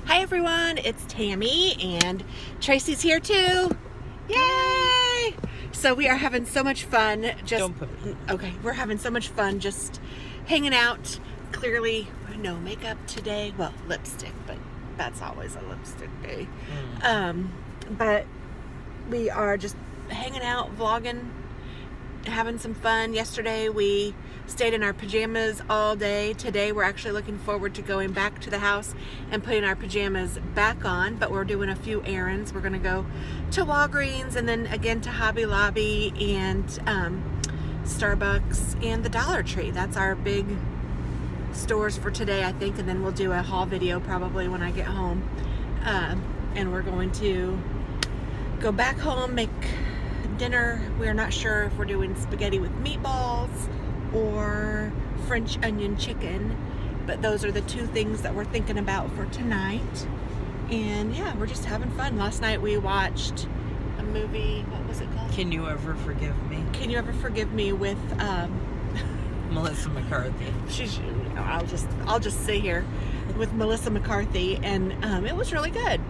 Hi everyone, it's Tammy and Tracy's here too. Yay! So we are having so much fun. We're having so much fun just hanging out. Clearly, no makeup today. Well, lipstick, but that's always a lipstick day. But we are just hanging out, vlogging, having some fun. Yesterday we stayed in our pajamas all day. Today we're actually looking forward to going back to the house and putting our pajamas back on, but we're doing a few errands. We're gonna go to Walgreens and then again to Hobby Lobby and Starbucks and the Dollar Tree. That's our big stores for today, I think, and then we'll do a haul video probably when I get home. And we're going to go back home, make dinner. We're not sure if we're doing spaghetti with meatballs or French onion chicken, but those are the two things that we're thinking about for tonight. And yeah, we're just having fun. Last night we watched a movie. What was it called? Can You Ever Forgive Me? Can You Ever Forgive Me with Melissa McCarthy. I'll just sit here with Melissa McCarthy, and it was really good.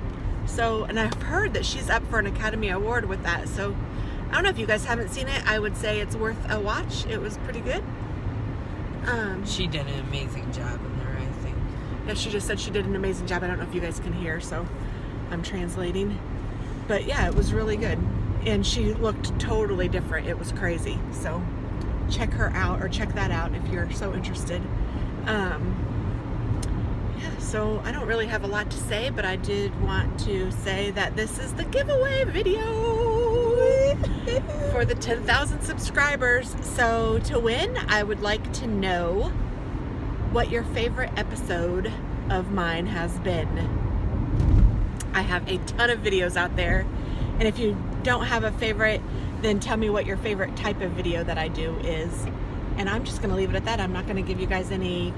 So, and I've heard that she's up for an Academy Award with that. So I don't know if you guys haven't seen it. I would say it's worth a watch. It was pretty good. She did an amazing job in there, I think. Yeah, she just said she did an amazing job. I don't know if you guys can hear, so I'm translating. But yeah, it was really good. And she looked totally different. It was crazy. So check her out, or check that out if you're so interested. Yeah, so I don't really have a lot to say, but I did want to say that this is the giveaway video for the 10,000 subscribers. So to win, I would like to know what your favorite episode of mine has been. I have a ton of videos out there, and if you don't have a favorite, then tell me what your favorite type of video that I do is. And I'm just going to leave it at that. I'm not going to give you guys any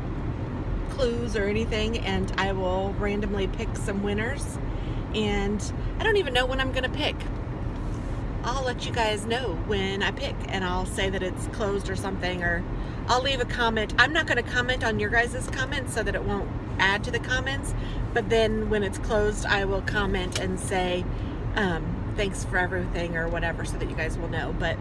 clues or anything, and I will randomly pick some winners. And I don't even know when I'm going to pick. I'll let you guys know when I pick, and I'll say that it's closed or something, or I'll leave a comment. I'm not going to comment on your guys' comments so that it won't add to the comments, but then when it's closed, I will comment and say thanks for everything or whatever, so that you guys will know. But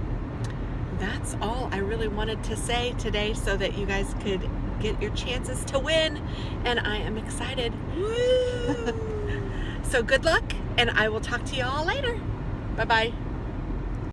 that's all I really wanted to say today, so that you guys could get your chances to win, and I am excited. Woo! So good luck, and I will talk to you all later. Bye-bye.